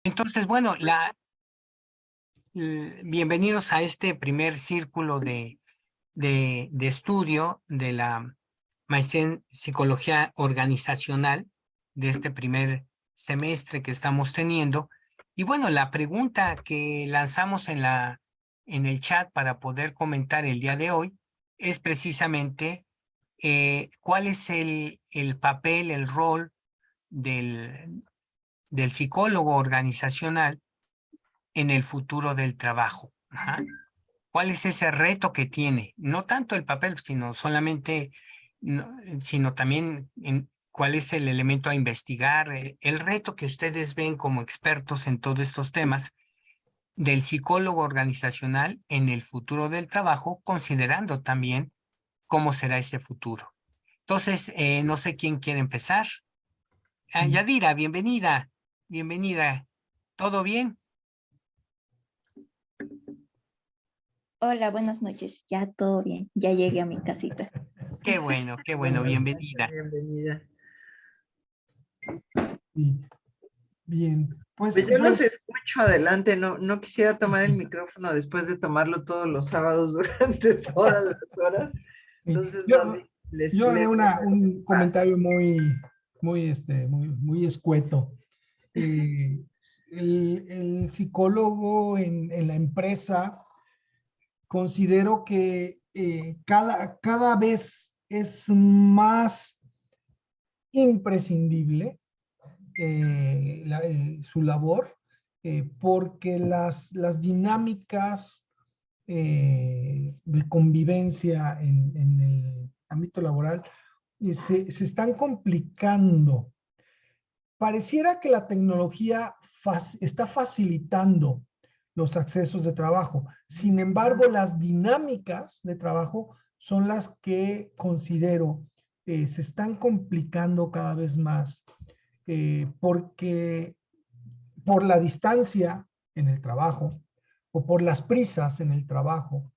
Entonces, bueno, bienvenidos a este primer círculo de estudio de la maestría en psicología organizacional de este primer semestre que estamos teniendo. Y bueno, la pregunta que lanzamos en el chat para poder comentar el día de hoy es precisamente cuál es el papel, el rol del psicólogo organizacional en el futuro del trabajo. Ajá. ¿Cuál es ese reto que tiene? No tanto el papel, sino solamente, sino también cuál es el elemento a investigar, el reto que ustedes ven como expertos en todos estos temas del psicólogo organizacional en el futuro del trabajo, considerando también cómo será ese futuro. Entonces, no sé quién quiere empezar. Yadira, bienvenida, bienvenida. ¿Todo bien? Hola, buenas noches. Ya todo bien. Ya llegué a mi casita. Qué bueno, Buenas noches, bienvenida. bienvenida. Sí, bien. Pues yo los escucho adelante, no quisiera tomar el micrófono después de tomarlo todos los sábados durante todas las horas. sí. Entonces, Yo, más bien, yo haré un paso. comentario muy escueto. El psicólogo en la empresa, considero que cada vez es más imprescindible su labor, porque las dinámicas de convivencia en el ámbito laboral se están complicando. Pareciera que la tecnología está facilitando los accesos de trabajo. Sin embargo, las dinámicas de trabajo son las que considero se están complicando cada vez más, porque por la distancia en el trabajo o por las prisas en el trabajo,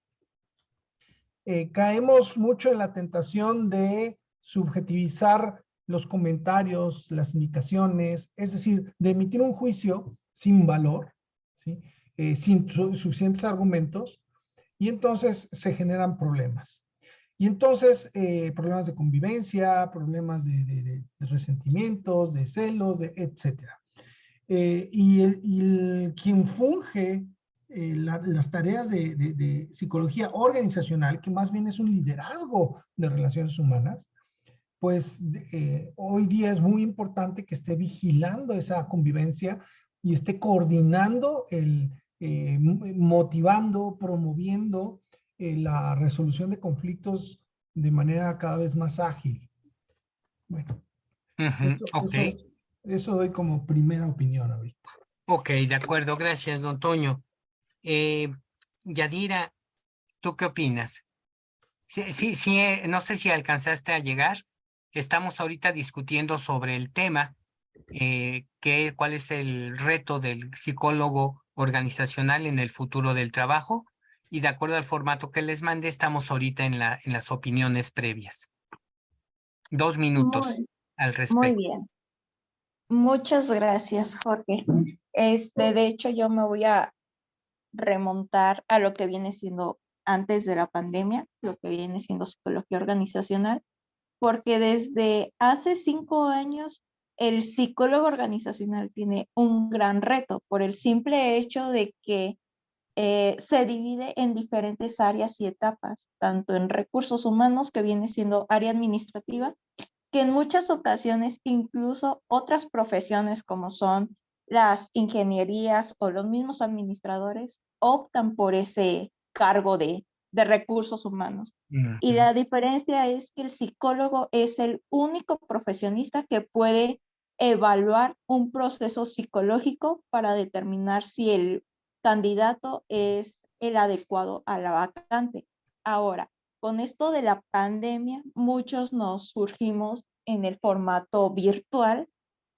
caemos mucho en la tentación de subjetivizar los comentarios, las indicaciones, es decir, de emitir un juicio sin valor, ¿sí? Sin suficientes argumentos, y entonces se generan problemas. Y entonces, problemas de convivencia, problemas de resentimientos, de celos, etcétera. Quien funge las tareas de psicología organizacional, que más bien es un liderazgo de relaciones humanas, pues hoy día es muy importante que esté vigilando esa convivencia y esté coordinando, motivando, promoviendo la resolución de conflictos de manera cada vez más ágil. Bueno, Ok, eso doy como primera opinión ahorita. ok, de acuerdo, gracias, don Toño. Yadira, ¿tú qué opinas? Sí, no sé si alcanzaste a llegar. Estamos ahorita discutiendo sobre el tema, cuál es el reto del psicólogo organizacional en el futuro del trabajo, y de acuerdo al formato que les mandé, estamos ahorita en las opiniones previas. 2 minutos al Muy respecto. bien. Muchas gracias, Jorge. De hecho, yo me voy a remontar a lo que viene siendo antes de la pandemia, lo que viene siendo psicología organizacional, porque desde hace 5 años el psicólogo organizacional tiene un gran reto por el simple hecho de que se divide en diferentes áreas y etapas, tanto en recursos humanos, que viene siendo área administrativa, que en muchas ocasiones incluso otras profesiones como son las ingenierías o los mismos administradores optan por ese cargo de recursos humanos. Y la diferencia es que el psicólogo es el único profesionista que puede evaluar un proceso psicológico para determinar si el candidato es el adecuado a la vacante. Ahora, con esto de la pandemia, muchos nos surgimos en el formato virtual,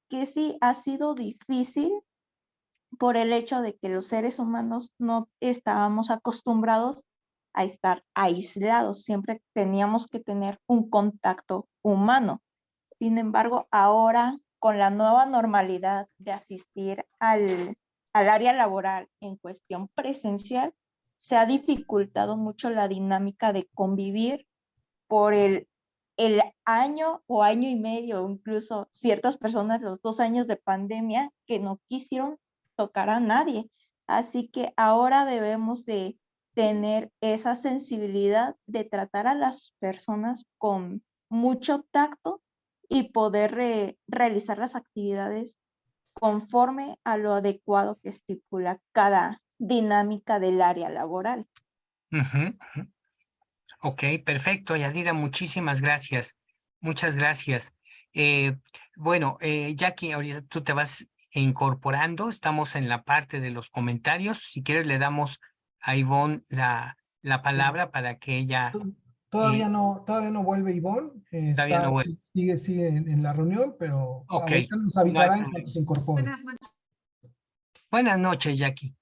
que sí ha sido difícil por el hecho de que los seres humanos no estábamos acostumbrados a estar aislados, siempre teníamos que tener un contacto humano. Sin embargo, ahora con la nueva normalidad de asistir al área laboral en cuestión presencial, se ha dificultado mucho la dinámica de convivir por el año o año y medio, o incluso ciertas personas los 2 años de pandemia que no quisieron tocar a nadie. Así que ahora debemos de tener esa sensibilidad de tratar a las personas con mucho tacto y poder realizar las actividades conforme a lo adecuado que estipula cada dinámica del área laboral. Ujú, ujú. Ok, perfecto, Yadira, muchísimas gracias. Muchas gracias. Bueno, Jackie, ahorita tú te vas incorporando, estamos en la parte de los comentarios. Si quieres, le damos a Ivonne la palabra para que ella Todavía eh, no vuelve Ivonne, todavía no vuelva. sigue en la reunión, pero Ok, ahorita nos no hay avisará en problema. cuanto se incorpore. Buenas noches. Buenas noches, Jackie.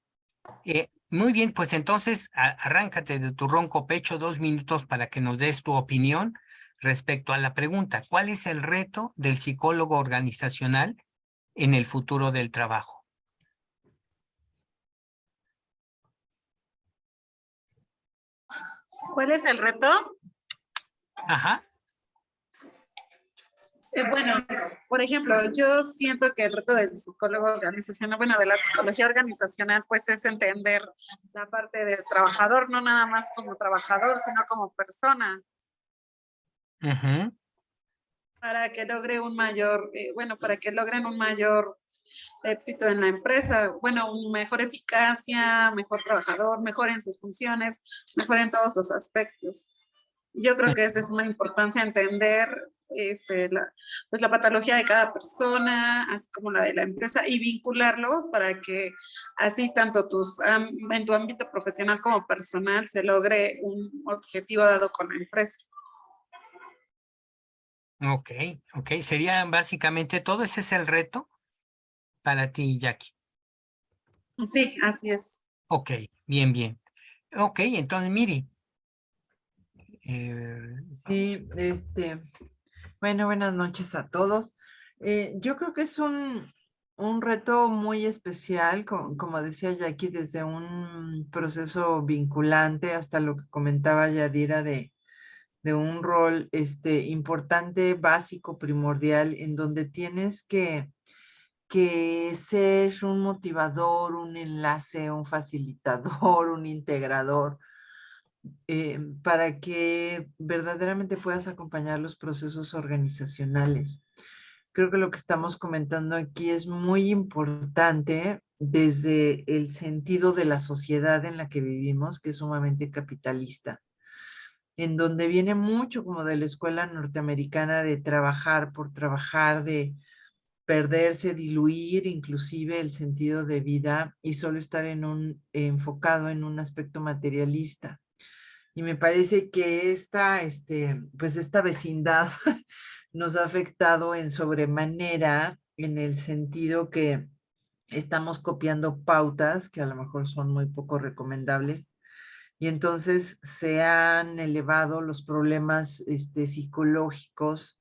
Muy bien, pues entonces arráncate de tu ronco pecho 2 minutos para que nos des tu opinión respecto a la pregunta. ¿Cuál es el reto del psicólogo organizacional en el futuro del trabajo? ¿Cuál es el reto? Ajá. Bueno, por ejemplo, yo siento que el reto del psicólogo organizacional, bueno, de la psicología organizacional, pues es entender la parte del trabajador, no nada más como trabajador, sino como persona, Ujú. para que logre un mayor, para que logren un mayor éxito en la empresa, bueno, mejor eficacia, mejor trabajador, mejor en sus funciones, mejor en todos los aspectos. Yo creo que es de suma importancia entender la patología de cada persona, así como la de la empresa, y vincularlos para que así tanto en tu ámbito profesional como personal se logre un objetivo dado con la empresa. Ok, ok. Sería básicamente todo. Ese es el reto para ti, Jackie. Sí, así es. Ok, bien, bien. Ok, entonces, Miri. Sí, bueno, buenas noches a todos. Yo creo que es un reto muy especial, como decía Jackie, desde un proceso vinculante hasta lo que comentaba Yadira de un rol importante, básico, primordial, en donde tienes que ser un motivador, un enlace, un facilitador, un integrador, para que verdaderamente puedas acompañar los procesos organizacionales. Creo que lo que estamos comentando aquí es muy importante desde el sentido de la sociedad en la que vivimos, que es sumamente capitalista, en donde viene mucho como de la escuela norteamericana de trabajar por trabajar, de perderse, diluir inclusive el sentido de vida y solo estar enfocado en un aspecto materialista. Y me parece que pues esta vecindad nos ha afectado en sobremanera en el sentido que estamos copiando pautas que a lo mejor son muy poco recomendables. Y entonces se han elevado los problemas psicológicos,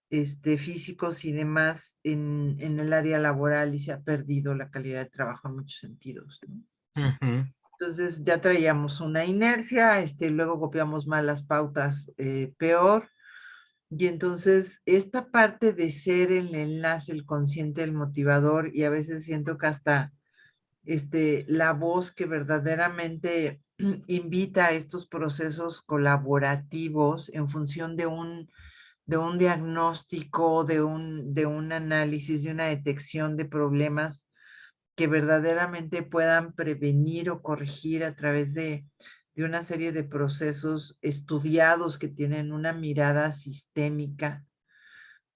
físicos y demás en el área laboral y se ha perdido la calidad de trabajo en muchos sentidos, ¿no? Ujú. Entonces ya traíamos una inercia, luego copiamos mal las pautas, peor. Y entonces esta parte de ser el enlace, el consciente, el motivador, y a veces siento que hasta la voz que verdaderamente invita a estos procesos colaborativos en función de un diagnóstico, de un análisis, de una detección de problemas que verdaderamente puedan prevenir o corregir a través de una serie de procesos estudiados que tienen una mirada sistémica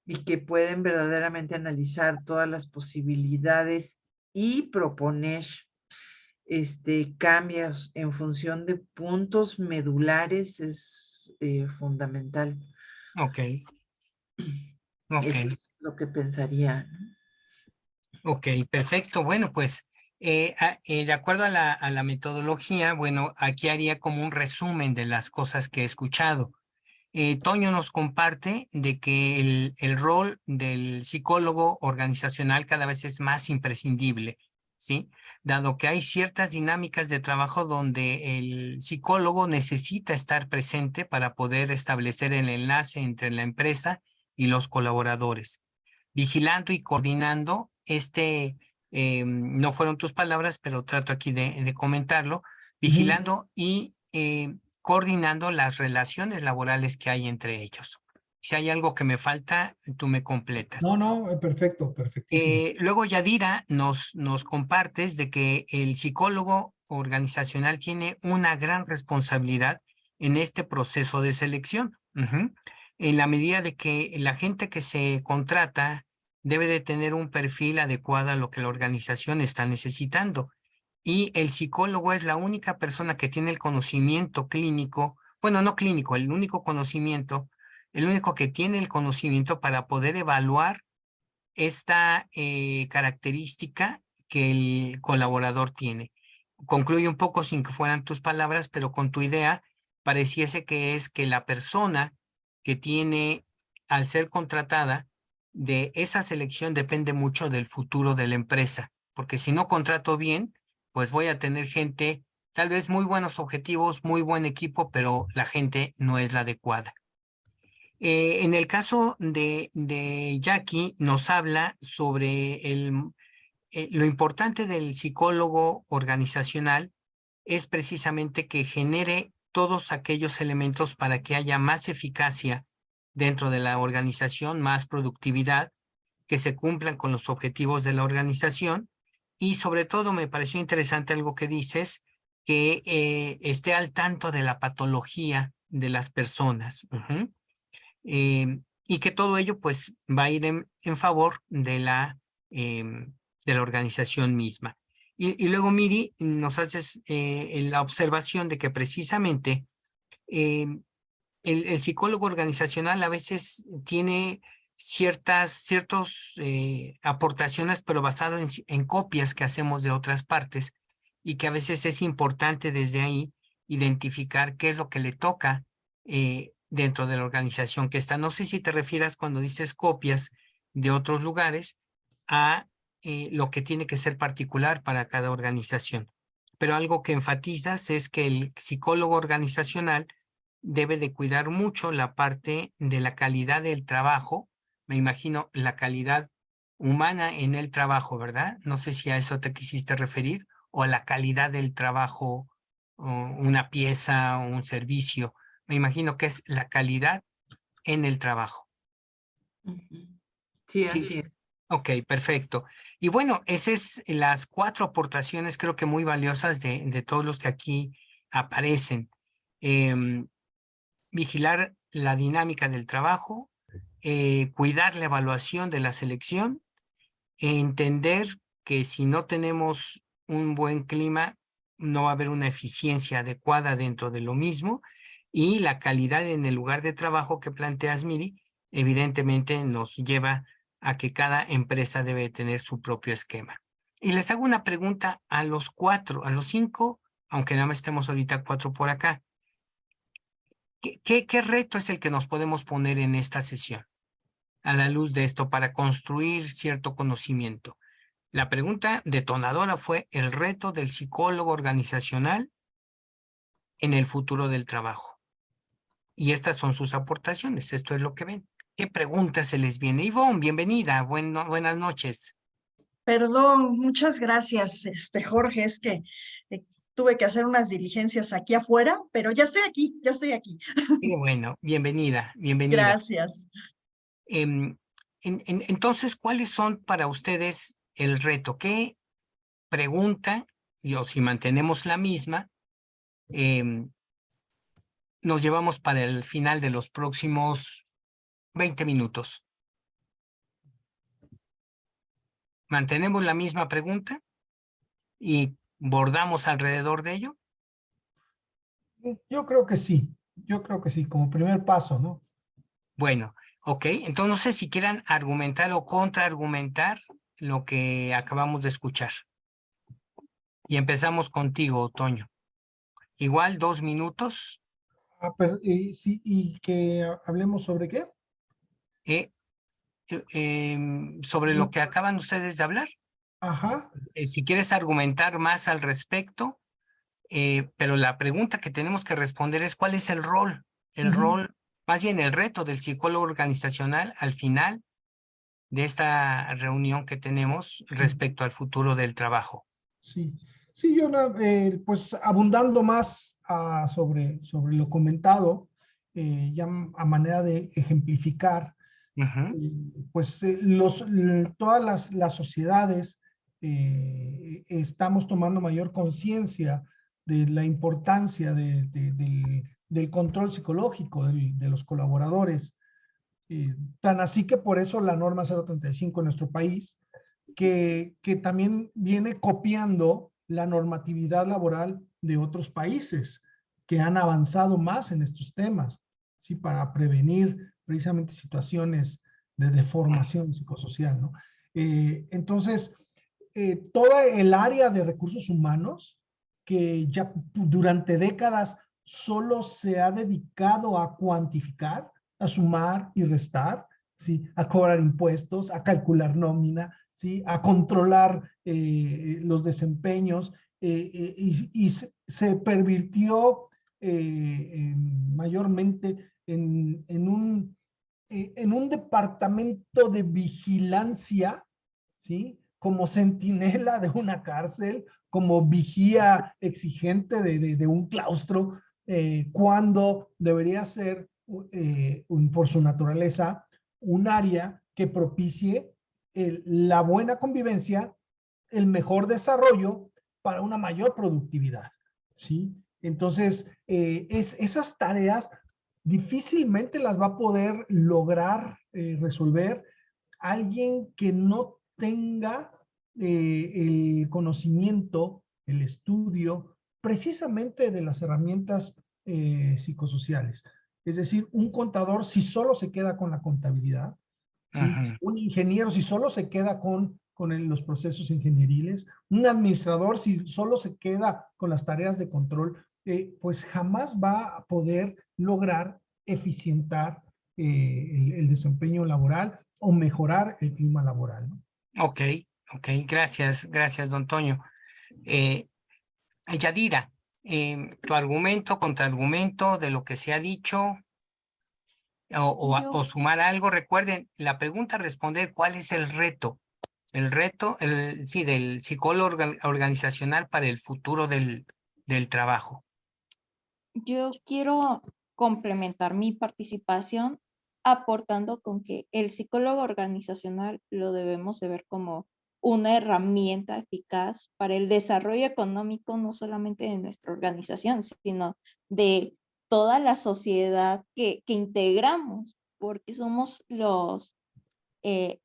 y que pueden verdaderamente analizar todas las posibilidades y proponer cambios en función de puntos medulares es fundamental. Ok, ok. Eso es lo que pensaría, ¿no? Ok, perfecto. Bueno, pues de acuerdo a la metodología, bueno, aquí haría como un resumen de las cosas que he escuchado. Toño nos comparte de que el rol del psicólogo organizacional cada vez es más imprescindible, ¿sí? Dado que hay ciertas dinámicas de trabajo donde el psicólogo necesita estar presente para poder establecer el enlace entre la empresa y los colaboradores, vigilando y coordinando no fueron tus palabras, pero trato aquí de comentarlo, vigilando y coordinando las relaciones laborales que hay entre ellos. Si hay algo que me falta, tú me completas. No, perfecto, perfectísimo. Luego Yadira nos compartes de que el psicólogo organizacional tiene una gran responsabilidad en este proceso de selección. En la medida de que la gente que se contrata debe de tener un perfil adecuado a lo que la organización está necesitando. Y el psicólogo es la única persona que tiene el conocimiento clínico, bueno, no clínico, el único que tiene el conocimiento para poder evaluar esta característica que el colaborador tiene. Concluye un poco sin que fueran tus palabras, pero con tu idea, pareciese que es que la persona que tiene, al ser contratada, de esa selección depende mucho del futuro de la empresa, porque si no contrato bien, pues voy a tener gente, tal vez muy buenos objetivos, muy buen equipo, pero la gente no es la adecuada. En el caso de Jackie, nos habla sobre lo importante del psicólogo organizacional es precisamente que genere todos aquellos elementos para que haya más eficacia dentro de la organización, más productividad, que se cumplan con los objetivos de la organización y sobre todo me pareció interesante algo que dices, que esté al tanto de la patología de las personas. Y que todo ello pues va a ir en favor de la organización misma. Y luego, Miri, nos haces la observación de que precisamente el psicólogo organizacional a veces tiene ciertas aportaciones, pero basado en copias que hacemos de otras partes y que a veces es importante desde ahí identificar qué es lo que le toca dentro de la organización que está. No sé si te refieras cuando dices copias de otros lugares a lo que tiene que ser particular para cada organización. Pero algo que enfatizas es que el psicólogo organizacional debe de cuidar mucho la parte de la calidad del trabajo, me imagino la calidad humana en el trabajo, ¿verdad? No sé si a eso te quisiste referir, o a la calidad del trabajo, una pieza o un servicio. Me imagino que es la calidad en el trabajo. Sí, así es. Ok, perfecto. Y bueno, esas son las 4 aportaciones creo que muy valiosas de todos los que aquí aparecen. Vigilar la dinámica del trabajo, cuidar la evaluación de la selección, entender que si no tenemos un buen clima, no va a haber una eficiencia adecuada dentro de lo mismo, y la calidad en el lugar de trabajo que planteas, Miri, evidentemente nos lleva a que cada empresa debe tener su propio esquema. Y les hago una pregunta a los 4, a los 5, aunque nada más estemos ahorita 4 por acá. ¿Qué reto es el que nos podemos poner en esta sesión a la luz de esto para construir cierto conocimiento? La pregunta detonadora fue el reto del psicólogo organizacional en el futuro del trabajo. Y estas son sus aportaciones, esto es lo que ven. ¿Qué preguntas se les viene? Ivonne, bienvenida, buenas noches. Perdón, muchas gracias, Jorge, es que tuve que hacer unas diligencias aquí afuera, pero ya estoy aquí, ya estoy aquí. Qué bueno, bienvenida. Gracias. Entonces, ¿cuáles son para ustedes el reto? ¿Qué pregunta, o si mantenemos la misma, nos llevamos para el final de los próximos 20 minutos? ¿Mantenemos la misma pregunta y bordamos alrededor de ello? Yo creo que sí, como primer paso, ¿no? Bueno, ok, entonces no sé si quieran argumentar o contraargumentar lo que acabamos de escuchar. Y empezamos contigo, Toño. Igual 2 minutos. Sí, y que hablemos sobre qué. Eh, sobre lo que acaban ustedes de hablar. Ajá, Si quieres argumentar más al respecto, pero la pregunta que tenemos que responder es ¿cuál es el rol? El rol, más bien el reto del psicólogo organizacional al final de esta reunión que tenemos respecto al futuro del trabajo. sí. Sí, yo pues abundando más sobre lo comentado, ya a manera de ejemplificar, pues todas las sociedades estamos tomando mayor conciencia de la importancia del control psicológico de los colaboradores. Tan así que por eso la norma 035 en nuestro país, que también viene copiando la normatividad laboral de otros países que han avanzado más en estos temas, ¿sí? Para prevenir precisamente situaciones de deformación psicosocial, ¿no? Entonces, toda el área de recursos humanos, que ya durante décadas solo se ha dedicado a cuantificar, a sumar y restar, ¿sí? A cobrar impuestos, a calcular nómina, ¿sí? A controlar los desempeños, y se pervirtió mayormente en un departamento de vigilancia, ¿sí? Como centinela de una cárcel, como vigía exigente de un claustro, cuando debería ser, por su naturaleza, un área que propicie la buena convivencia, el mejor desarrollo para una mayor productividad, ¿sí? Entonces, esas tareas difícilmente las va a poder lograr resolver alguien que no tenga el conocimiento, el estudio, precisamente de las herramientas psicosociales. Es decir, un contador si solo se queda con la contabilidad, ¿sí? Un ingeniero si solo se queda con los procesos ingenieriles, un administrador si solo se queda con las tareas de control, pues jamás va a poder lograr eficientar el desempeño laboral o mejorar el clima laboral, ¿no? Ok, gracias, don Toño. Yadira, tu argumento, contraargumento de lo que se ha dicho, o sumar algo. Recuerden, la pregunta responder cuál es el reto. El reto, sí, del psicólogo organizacional para el futuro del trabajo. Yo quiero complementar mi participación aportando con que el psicólogo organizacional lo debemos de ver como una herramienta eficaz para el desarrollo económico, no solamente de nuestra organización, sino de toda la sociedad que integramos, porque somos los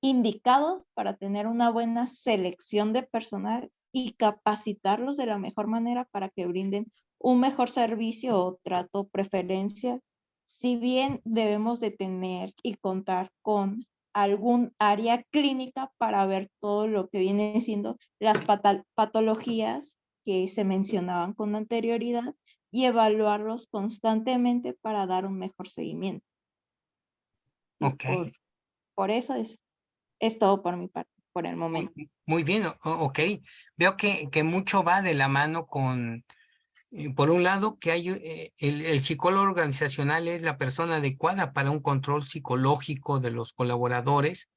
indicados para tener una buena selección de personal y capacitarlos de la mejor manera para que brinden un mejor servicio o trato preferencial. Si bien debemos de tener y contar con algún área clínica para ver todo lo que viene siendo las patologías que se mencionaban con anterioridad y evaluarlos constantemente para dar un mejor seguimiento. Ok. Por eso es todo por mi parte, por el momento. Muy bien, ok. Veo que mucho va de la mano con, por un lado, que hay el psicólogo organizacional es la persona adecuada para un control psicológico de los colaboradores,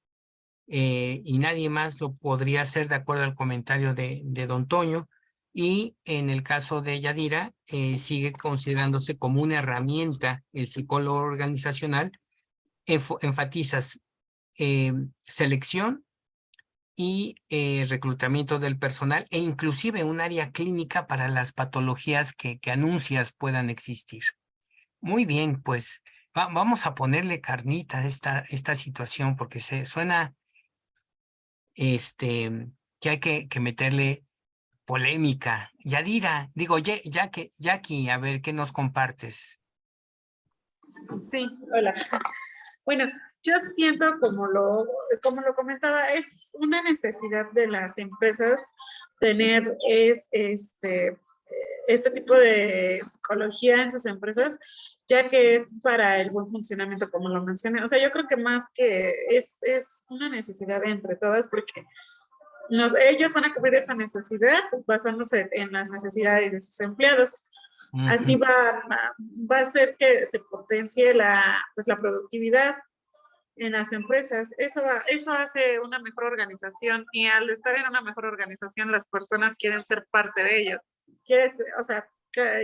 y nadie más lo podría hacer de acuerdo al comentario de don Toño. Y en el caso de Yadira, sigue considerándose como una herramienta el psicólogo organizacional. Enfatizas selección y reclutamiento del personal, e inclusive un área clínica para las patologías que anuncias puedan existir. Muy bien, pues vamos a ponerle carnita a esta situación, porque se suena que hay que meterle polémica. Yadira, digo, Jackie, a ver, ¿qué nos compartes? Sí, hola. Bueno, yo siento, como lo comentaba, es una necesidad de las empresas tener este tipo de psicología en sus empresas, ya que es para el buen funcionamiento, como lo mencioné. O sea, yo creo que más que es una necesidad de entre todas, porque ellos van a cubrir esa necesidad basándose en las necesidades de sus empleados. Así va a hacer que se potencie pues la productividad en las empresas. Eso hace una mejor organización, y al estar en una mejor organización, las personas quieren ser parte de ello. O sea,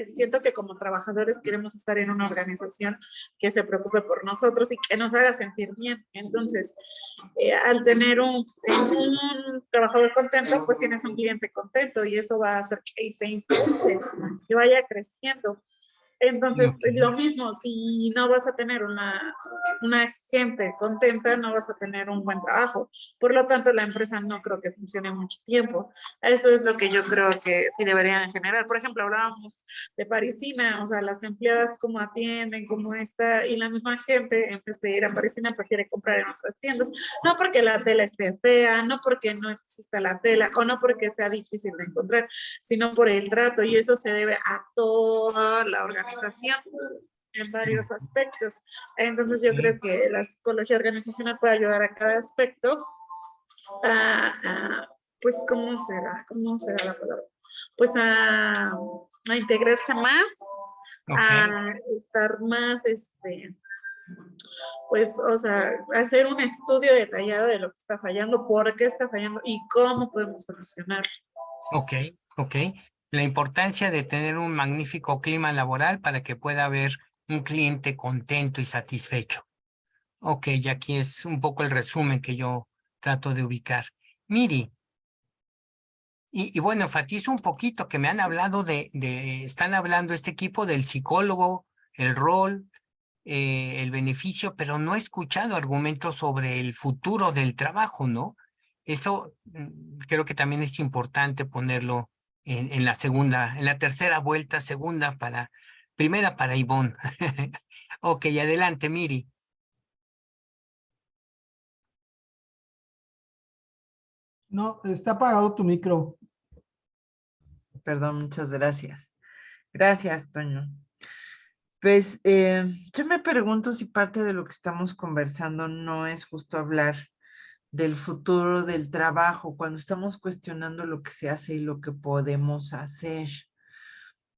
siento que como trabajadores queremos estar en una organización que se preocupe por nosotros y que nos haga sentir bien. Entonces, al tener un trabajador contento, pues tienes un cliente contento, y eso va a hacer que se impulse, que vaya creciendo. Entonces, lo mismo, si no vas a tener una gente contenta, no vas a tener un buen trabajo. Por lo tanto, la empresa no creo que funcione mucho tiempo. Eso es lo que yo creo que sí deberían generar. Por ejemplo, hablábamos de Parisina, o sea, las empleadas cómo atienden, cómo está, y la misma gente, en vez de ir a Parisina, prefiere comprar en otras tiendas. No porque la tela esté fea, no porque no exista la tela, o no porque sea difícil de encontrar, sino por el trato, y eso se debe a toda la organización en varios aspectos. Entonces yo creo que la psicología organizacional puede ayudar a cada aspecto pues, ¿cómo será la palabra? Pues a integrarse más, a estar más, pues, o sea, hacer un estudio detallado de lo que está fallando, por qué está fallando y cómo podemos solucionarlo. Ok. La importancia de tener un magnífico clima laboral para que pueda haber un cliente contento y satisfecho. Ok, y aquí es un poco el resumen que yo trato de ubicar. Miri, y bueno, enfatizo un poquito que me han hablado están hablando este equipo del psicólogo, el rol, el beneficio, pero no he escuchado argumentos sobre el futuro del trabajo, ¿no? Eso creo que también es importante ponerlo en la tercera vuelta, primera para Ivonne. Ok, adelante, Miri. No, está apagado tu micro. Perdón, muchas gracias. Gracias, Toño. Pues yo me pregunto si parte de lo que estamos conversando no es justo hablar del futuro del trabajo, cuando estamos cuestionando lo que se hace y lo que podemos hacer.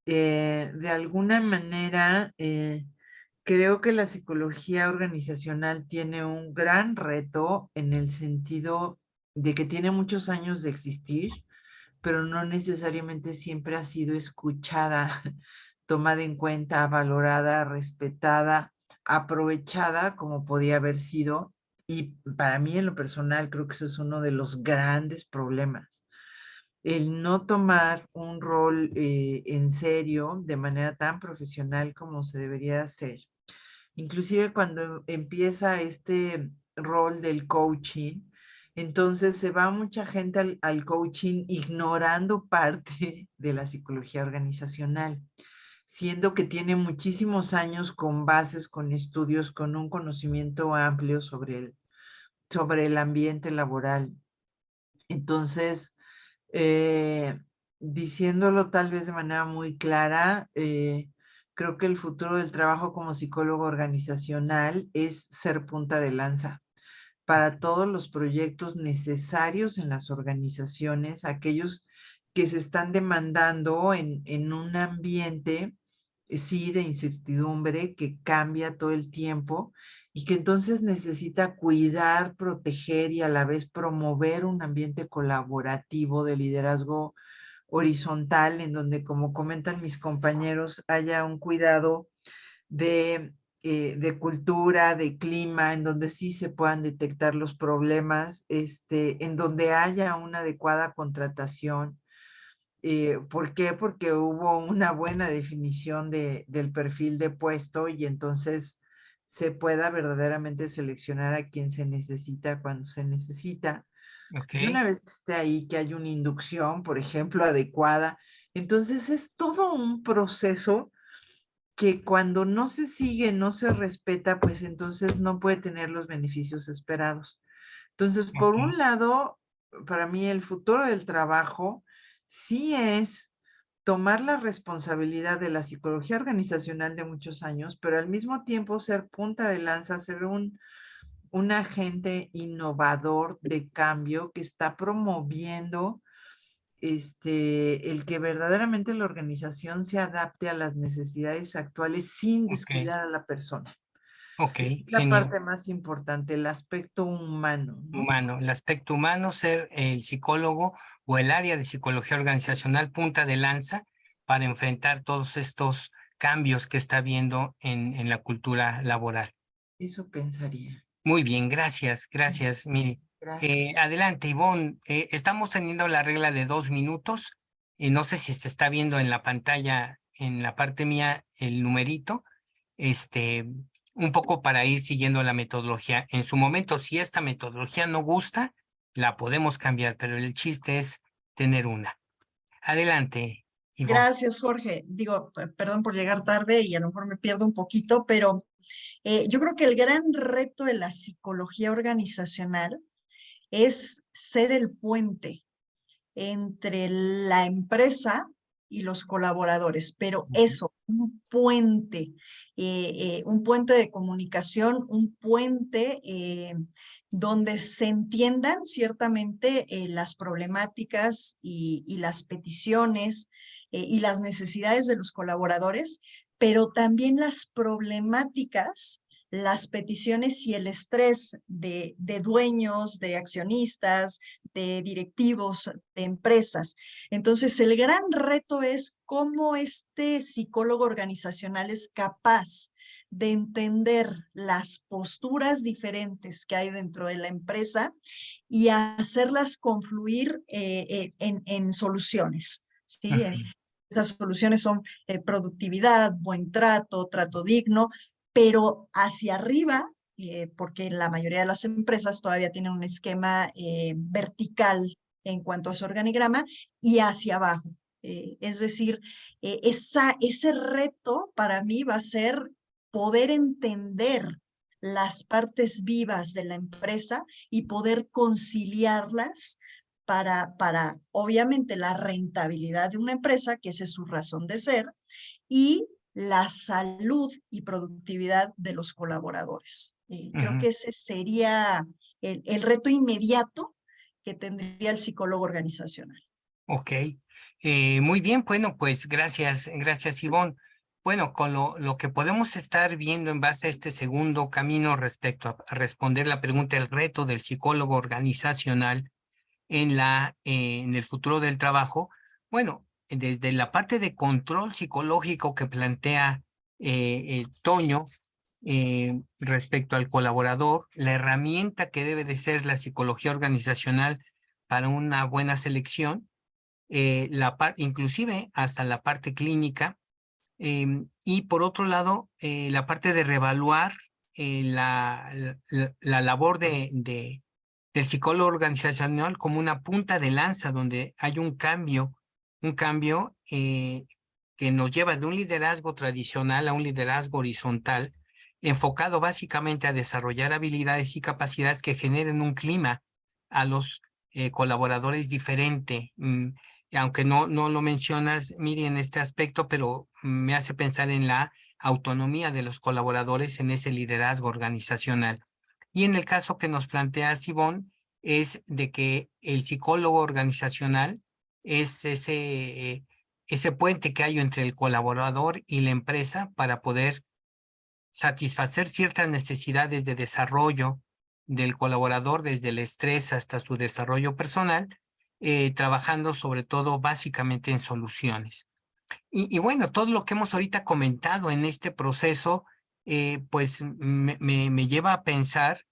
De alguna manera, creo que la psicología organizacional tiene un gran reto en el sentido de que tiene muchos años de existir, pero no necesariamente siempre ha sido escuchada, tomada en cuenta, valorada, respetada, aprovechada como podía haber sido. Y para mí en lo personal creo que eso es uno de los grandes problemas. El no tomar un rol en serio de manera tan profesional como se debería hacer. Inclusive cuando empieza este rol del coaching, entonces se va mucha gente al coaching ignorando parte de la psicología organizacional, siendo que tiene muchísimos años con bases, con estudios, con un conocimiento amplio sobre el ambiente laboral. Entonces, diciéndolo tal vez de manera muy clara, creo que el futuro del trabajo como psicólogo organizacional es ser punta de lanza para todos los proyectos necesarios en las organizaciones, aquellos que se están demandando en un ambiente, sí, de incertidumbre que cambia todo el tiempo y que entonces necesita cuidar, proteger y a la vez promover un ambiente colaborativo de liderazgo horizontal en donde, como comentan mis compañeros, haya un cuidado de cultura, de clima, en donde sí se puedan detectar los problemas, en donde haya una adecuada contratación. ¿Por qué? Porque hubo una buena definición del perfil de puesto y entonces se pueda verdaderamente seleccionar a quien se necesita cuando se necesita. Y una vez que esté ahí, que haya una inducción, por ejemplo, adecuada, entonces es todo un proceso que cuando no se sigue, no se respeta, pues entonces no puede tener los beneficios esperados. Entonces, por un lado, para mí el futuro del trabajo sí es tomar la responsabilidad de la psicología organizacional de muchos años, pero al mismo tiempo ser punta de lanza, ser un agente innovador de cambio que está promoviendo el que verdaderamente la organización se adapte a las necesidades actuales sin Ok, descuidar a la persona. ok, Es la genial. parte más importante, el aspecto humano, ¿no? Humano, el aspecto humano, ser el psicólogo o el área de psicología organizacional punta de lanza para enfrentar todos estos cambios que está habiendo en la cultura laboral. Eso pensaría. Muy bien, gracias, Miri. Gracias. Adelante, Ivonne. Estamos teniendo la regla de 2 minutos. No sé si se está viendo en la pantalla, en la parte mía, el numerito. Un poco para ir siguiendo la metodología. En su momento, si esta metodología no gusta, la podemos cambiar, pero el chiste es tener una. Adelante, Ivonne. Gracias, Jorge. Digo, perdón por llegar tarde y a lo mejor me pierdo un poquito, pero yo creo que el gran reto de la psicología organizacional es ser el puente entre la empresa y los colaboradores, pero eso, un puente de comunicación, un puente donde se entiendan ciertamente las problemáticas y las peticiones y las necesidades de los colaboradores, pero también las problemáticas, las peticiones y el estrés de dueños, de accionistas, de directivos, de empresas. Entonces, el gran reto es cómo este psicólogo organizacional es capaz de entender las posturas diferentes que hay dentro de la empresa y hacerlas confluir en soluciones. ¿Sí? Esas soluciones son productividad, buen trato, trato digno, pero hacia arriba, porque la mayoría de las empresas todavía tienen un esquema vertical en cuanto a su organigrama, y hacia abajo. Es decir, ese reto para mí va a ser poder entender las partes vivas de la empresa y poder conciliarlas para obviamente la rentabilidad de una empresa, que esa es su razón de ser, y la salud y productividad de los colaboradores. Creo que ese sería el reto inmediato que tendría el psicólogo organizacional. Ok, muy bien, bueno, pues gracias, Ivonne. Bueno, con lo que podemos estar viendo en base a este segundo camino respecto a responder la pregunta, el reto del psicólogo organizacional en el futuro del trabajo, bueno, desde la parte de control psicológico que plantea Toño respecto al colaborador, la herramienta que debe de ser la psicología organizacional para una buena selección, inclusive hasta la parte clínica, y por otro lado, la parte de reevaluar la labor del psicólogo organizacional como una punta de lanza donde hay un cambio que nos lleva de un liderazgo tradicional a un liderazgo horizontal, enfocado básicamente a desarrollar habilidades y capacidades que generen un clima a los colaboradores diferente. Aunque no lo mencionas, Miri, en este aspecto, pero me hace pensar en la autonomía de los colaboradores en ese liderazgo organizacional. Y en el caso que nos plantea Ivonne, es de que el psicólogo organizacional es ese puente que hay entre el colaborador y la empresa para poder satisfacer ciertas necesidades de desarrollo del colaborador, desde el estrés hasta su desarrollo personal, trabajando sobre todo básicamente en soluciones. Y bueno, todo lo que hemos ahorita comentado en este proceso, pues me lleva a pensar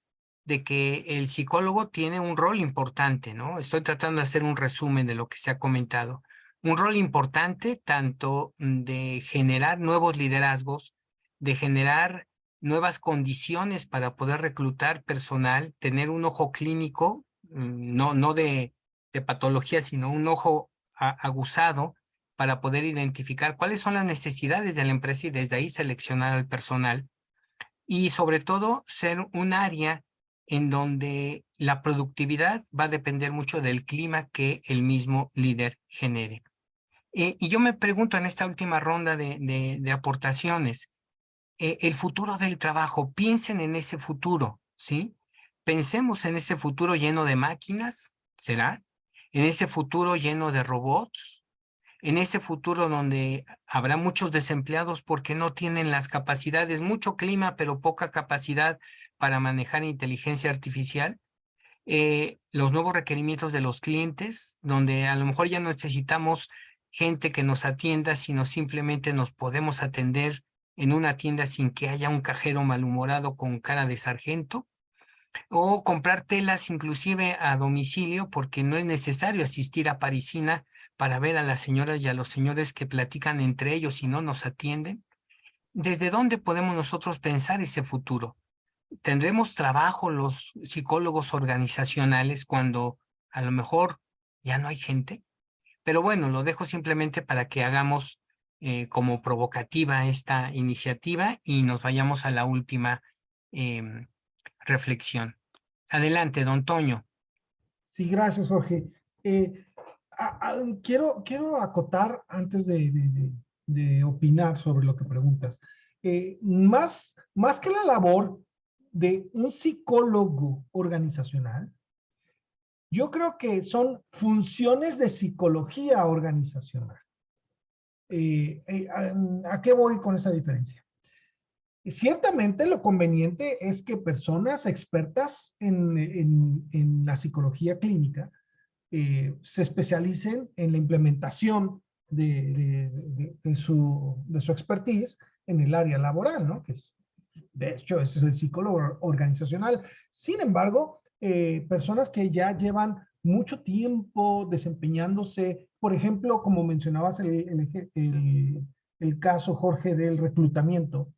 de que el psicólogo tiene un rol importante, ¿no? Estoy tratando de hacer un resumen de lo que se ha comentado. Un rol importante tanto de generar nuevos liderazgos, de generar nuevas condiciones para poder reclutar personal, tener un ojo clínico, no de patología, sino un ojo aguzado para poder identificar cuáles son las necesidades de la empresa y desde ahí seleccionar al personal. Y sobre todo, ser un área en donde la productividad va a depender mucho del clima que el mismo líder genere. Y yo me pregunto en esta última ronda de aportaciones, el futuro del trabajo, piensen en ese futuro, ¿sí? Pensemos en ese futuro lleno de máquinas, ¿será? En ese futuro lleno de robots, en ese futuro donde habrá muchos desempleados porque no tienen las capacidades, mucho clima, pero poca capacidad para manejar inteligencia artificial. Los nuevos requerimientos de los clientes, donde a lo mejor ya no necesitamos gente que nos atienda, sino simplemente nos podemos atender en una tienda sin que haya un cajero malhumorado con cara de sargento, o comprar telas inclusive a domicilio porque no es necesario asistir a Parisina para ver a las señoras y a los señores que platican entre ellos y no nos atienden. ¿Desde dónde podemos nosotros pensar ese futuro? ¿Tendremos trabajo los psicólogos organizacionales cuando a lo mejor ya no hay gente? Pero bueno, lo dejo simplemente para que hagamos como provocativa esta iniciativa y nos vayamos a la última reflexión. Adelante, don Toño. Sí, gracias, Jorge. Quiero acotar antes de opinar sobre lo que preguntas. Más que la labor de un psicólogo organizacional, yo creo que son funciones de psicología organizacional. ¿A qué voy con esa diferencia? Ciertamente lo conveniente es que personas expertas en la psicología clínica se especialicen en la implementación de su expertise en el área laboral, ¿no? Que es, de hecho, ese es el psicólogo organizacional. Sin embargo, personas que ya llevan mucho tiempo desempeñándose, por ejemplo, como mencionabas el caso, Jorge, del reclutamiento,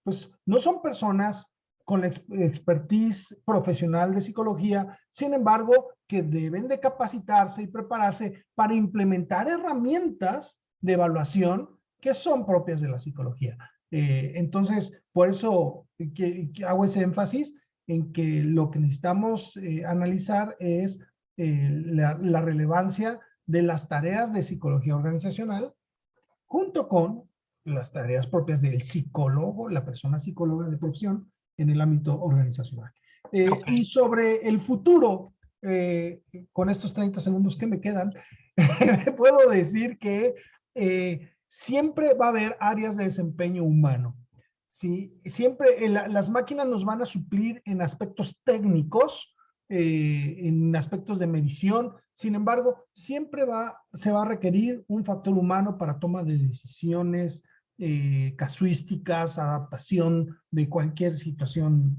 pues no son personas con la expertise profesional de psicología, sin embargo, que deben de capacitarse y prepararse para implementar herramientas de evaluación que son propias de la psicología. Entonces, por eso que hago ese énfasis en que lo que necesitamos analizar es la relevancia de las tareas de psicología organizacional junto con las tareas propias del psicólogo, la persona psicóloga de profesión en el ámbito organizacional. Y sobre el futuro, con estos 30 segundos que me quedan, puedo decir que siempre va a haber áreas de desempeño humano. ¿Sí? Siempre las máquinas nos van a suplir en aspectos técnicos, en aspectos de medición. Sin embargo, siempre se va a requerir un factor humano para toma de decisiones, casuísticas, adaptación de cualquier situación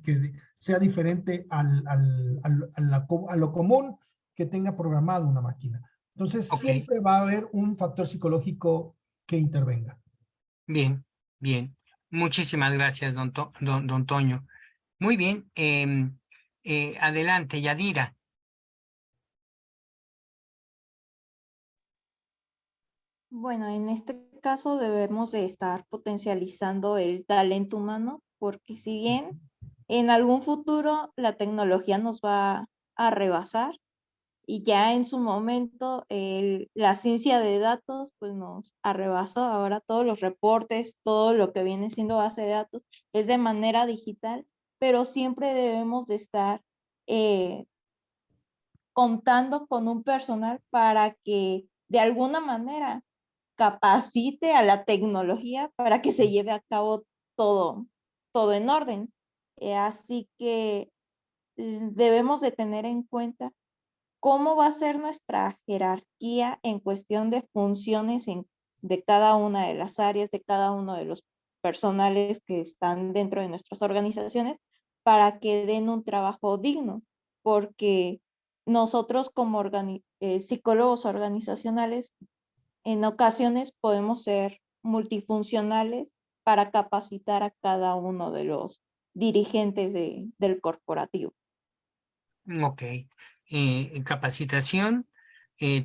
que sea diferente a lo común que tenga programado una máquina. Entonces, siempre va a haber un factor psicológico que intervenga. Bien, bien. Muchísimas gracias, don Toño. Muy bien. Adelante, Yadira. Bueno, en este caso debemos de estar potencializando el talento humano, porque si bien en algún futuro la tecnología nos va a rebasar y ya en su momento la ciencia de datos pues nos arrebasó, ahora todos los reportes, todo lo que viene siendo base de datos es de manera digital, pero siempre debemos de estar contando con un personal para que de alguna manera capacite a la tecnología para que se lleve a cabo todo en orden. Así que debemos de tener en cuenta cómo va a ser nuestra jerarquía en cuestión de funciones de cada una de las áreas, de cada uno de los personales que están dentro de nuestras organizaciones para que den un trabajo digno, porque nosotros como psicólogos organizacionales en ocasiones podemos ser multifuncionales para capacitar a cada uno de los dirigentes del corporativo. Ok. Capacitación,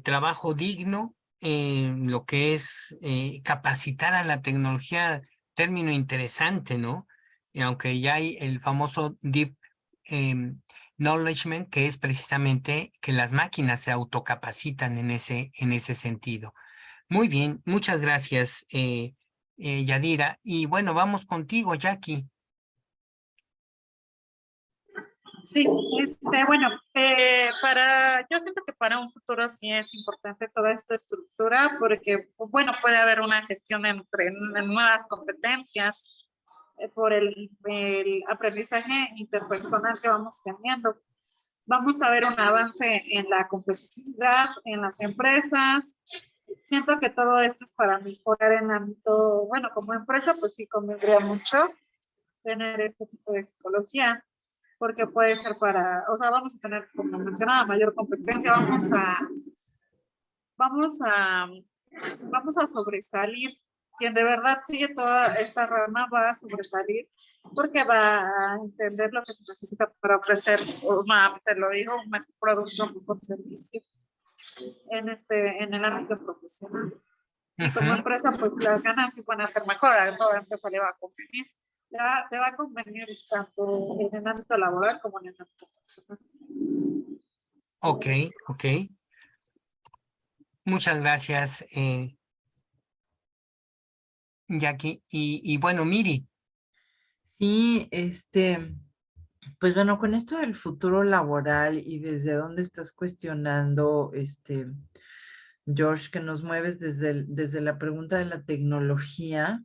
trabajo digno, lo que es capacitar a la tecnología, término interesante, ¿no? Aunque ya hay el famoso Deep Knowledgement, que es precisamente que las máquinas se autocapacitan en ese sentido. Muy bien, muchas gracias, Yadira. Y bueno, vamos contigo, Jackie. Sí, bueno, yo siento que para un futuro sí es importante toda esta estructura porque, bueno, puede haber una gestión entre nuevas competencias por el aprendizaje interpersonal que vamos teniendo. Vamos a ver un avance en la competitividad en las empresas. Siento que todo esto es para mejorar en ámbito, bueno, como empresa, pues sí convendría mucho tener este tipo de psicología, porque puede ser o sea, vamos a tener, como mencionaba, mayor competencia, vamos a, vamos a sobresalir. Quien de verdad sigue toda esta rama va a sobresalir porque va a entender lo que se necesita para ofrecer, te lo digo, un mejor producto, un mejor servicio en el ámbito profesional. Y como empresa, pues las ganancias van a ser mejores, a toda empresa le va a convenir. Te va a convenir tanto en el ámbito laboral como en el ámbito profesional. Ok, ok. Muchas gracias, Jackie. Y bueno, Miri. Sí, pues bueno, con esto del futuro laboral y desde dónde estás cuestionando, George, que nos mueves desde la pregunta de la tecnología,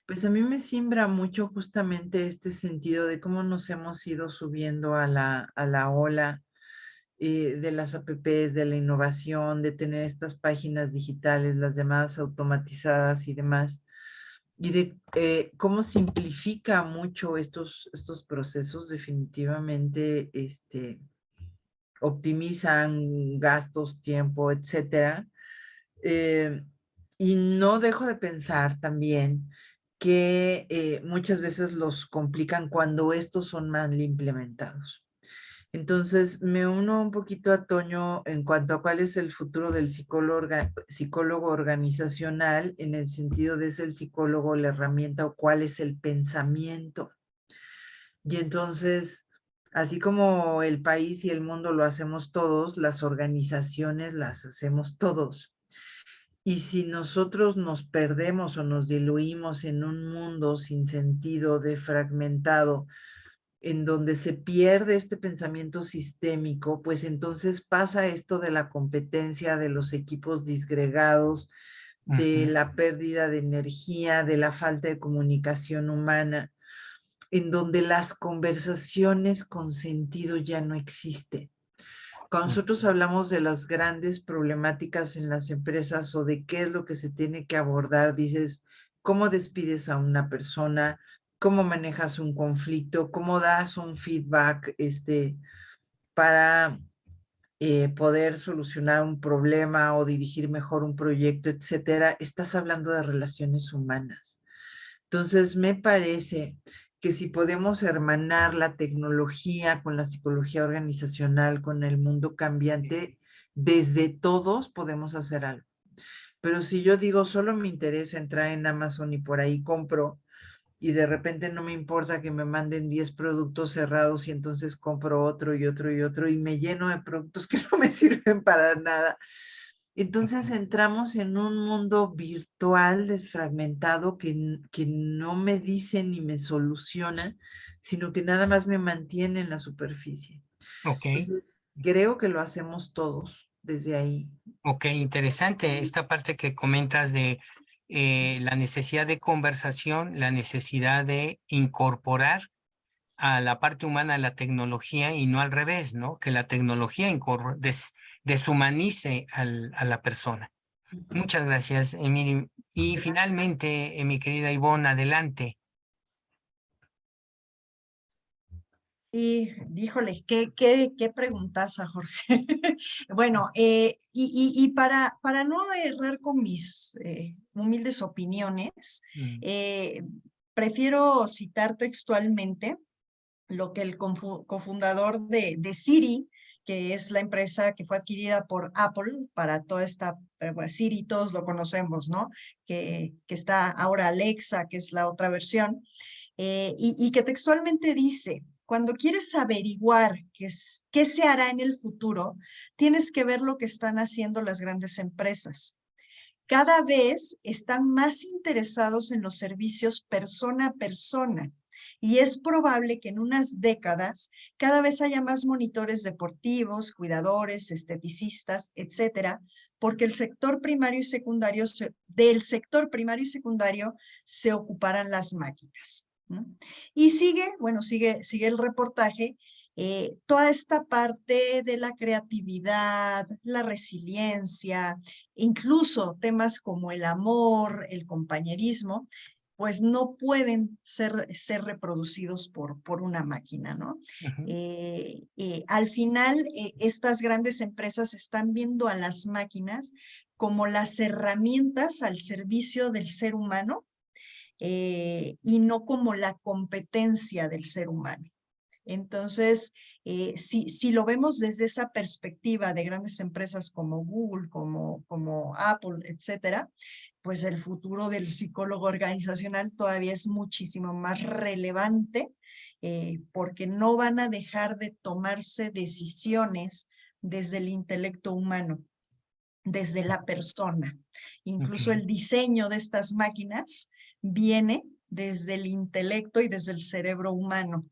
pues a mí me simbra mucho justamente este sentido de cómo nos hemos ido subiendo a la ola de las apps, de la innovación, de tener estas páginas digitales, las llamadas automatizadas y demás, y de cómo simplifica mucho estos procesos, definitivamente optimizan gastos, tiempo, etcétera. Eh, y no dejo de pensar también que muchas veces los complican cuando estos son mal implementados. Entonces, me uno un poquito a Toño en cuanto a cuál es el futuro del psicólogo organizacional, en el sentido de es el psicólogo la herramienta o cuál es el pensamiento. Y entonces, así como el país y el mundo lo hacemos todos, las organizaciones las hacemos todos. Y si nosotros nos perdemos o nos diluimos en un mundo sin sentido, de fragmentado, en donde se pierde este pensamiento sistémico, pues entonces pasa esto de la competencia, de los equipos disgregados, de la pérdida de energía, de la falta de comunicación humana, en donde las conversaciones con sentido ya no existen. Cuando nosotros hablamos de las grandes problemáticas en las empresas o de qué es lo que se tiene que abordar, dices, ¿cómo despides a una persona? ¿Cómo manejas un conflicto? ¿Cómo das un feedback para poder solucionar un problema o dirigir mejor un proyecto, etcétera? Estás hablando de relaciones humanas. Entonces, me parece que si podemos hermanar la tecnología con la psicología organizacional, con el mundo cambiante, desde todos podemos hacer algo. Pero si yo digo, solo me interesa entrar en Amazon y por ahí compro, y de repente no me importa que me manden 10 productos cerrados y entonces compro otro y otro y otro y me lleno de productos que no me sirven para nada, entonces entramos en un mundo virtual desfragmentado que no me dice ni me soluciona, sino que nada más me mantiene en la superficie. Ok, Entonces, creo que lo hacemos todos desde ahí. ok, interesante esta parte que comentas de la necesidad de conversación, la necesidad de incorporar a la parte humana la tecnología y no al revés, ¿no? Que la tecnología deshumanice a la persona. Muchas gracias, Emily. Y finalmente, mi querida Ivonne, adelante. Y díjole, qué preguntaza, Jorge. Bueno, y para no errar con mis humildes opiniones, prefiero citar textualmente lo que el cofundador de Siri, que es la empresa que fue adquirida por Apple para toda esta, Siri todos lo conocemos, ¿no? Que está ahora Alexa, que es la otra versión, y que textualmente dice, cuando quieres averiguar qué se hará en el futuro, tienes que ver lo que están haciendo las grandes empresas. cada vez están más interesados en los servicios persona a persona. Y es probable que en unas décadas cada vez haya más monitores deportivos, cuidadores, esteticistas, etcétera, porque el sector primario y secundario, del sector primario y secundario se ocuparán las máquinas, ¿no? Y sigue el reportaje, toda esta parte de la creatividad, la resiliencia, incluso temas como el amor, el compañerismo, pues no pueden ser reproducidos por una máquina, ¿no? Ujú. Al final, estas grandes empresas están viendo a las máquinas como las herramientas al servicio del ser humano, y no como la competencia del ser humano. Entonces, si lo vemos desde esa perspectiva de grandes empresas como Google, como Apple, etcétera, pues el futuro del psicólogo organizacional todavía es muchísimo más relevante, porque no van a dejar de tomarse decisiones desde el intelecto humano, desde la persona. Incluso Ok. el diseño de estas máquinas viene desde el intelecto y desde el cerebro humano,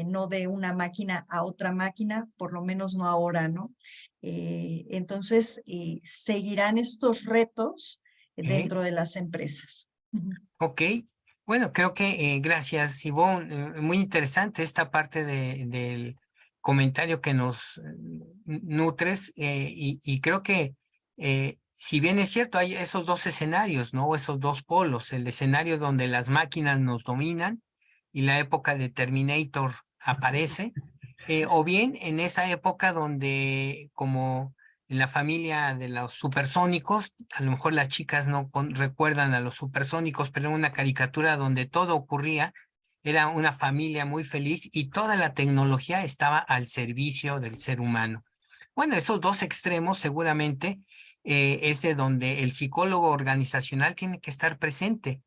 no de una máquina a otra máquina, por lo menos no ahora, ¿no? Entonces, seguirán estos retos dentro de las empresas. Ok, bueno, creo que gracias, Ivonne. Muy interesante esta parte del comentario que nos nutres, y creo que si bien es cierto, hay esos dos escenarios, ¿no? Esos dos polos, el escenario donde las máquinas nos dominan y la época de Terminator aparece, o bien en esa época donde, como en la familia de los supersónicos, a lo mejor las chicas no recuerdan a los supersónicos, pero era una caricatura donde todo ocurría, era una familia muy feliz y toda la tecnología estaba al servicio del ser humano. Bueno, esos dos extremos seguramente es de donde el psicólogo organizacional tiene que estar presente,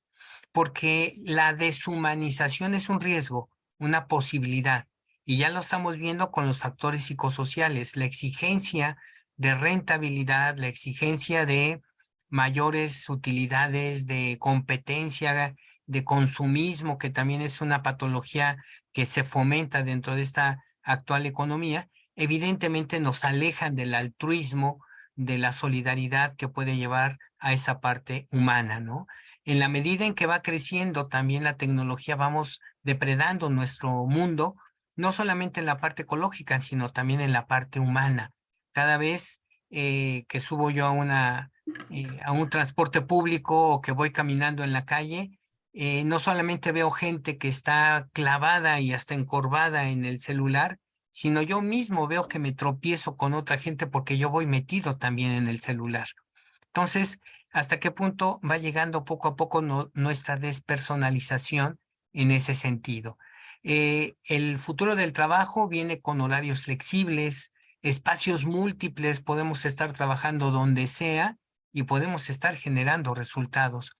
porque la deshumanización es un riesgo, una posibilidad. Y ya lo estamos viendo con los factores psicosociales, la exigencia de rentabilidad, la exigencia de mayores utilidades, de competencia, de consumismo, que también es una patología que se fomenta dentro de esta actual economía, evidentemente nos alejan del altruismo, de la solidaridad que puede llevar a esa parte humana, ¿no? En la medida en que va creciendo también la tecnología, vamos depredando nuestro mundo, no solamente en la parte ecológica, sino también en la parte humana. Cada vez que subo yo a un transporte público o que voy caminando en la calle, no solamente veo gente que está clavada y hasta encorvada en el celular, sino yo mismo veo que me tropiezo con otra gente porque yo voy metido también en el celular. Entonces, ¿hasta qué punto va llegando poco a poco nuestra despersonalización en ese sentido? El futuro del trabajo viene con horarios flexibles, espacios múltiples, podemos estar trabajando donde sea y podemos estar generando resultados.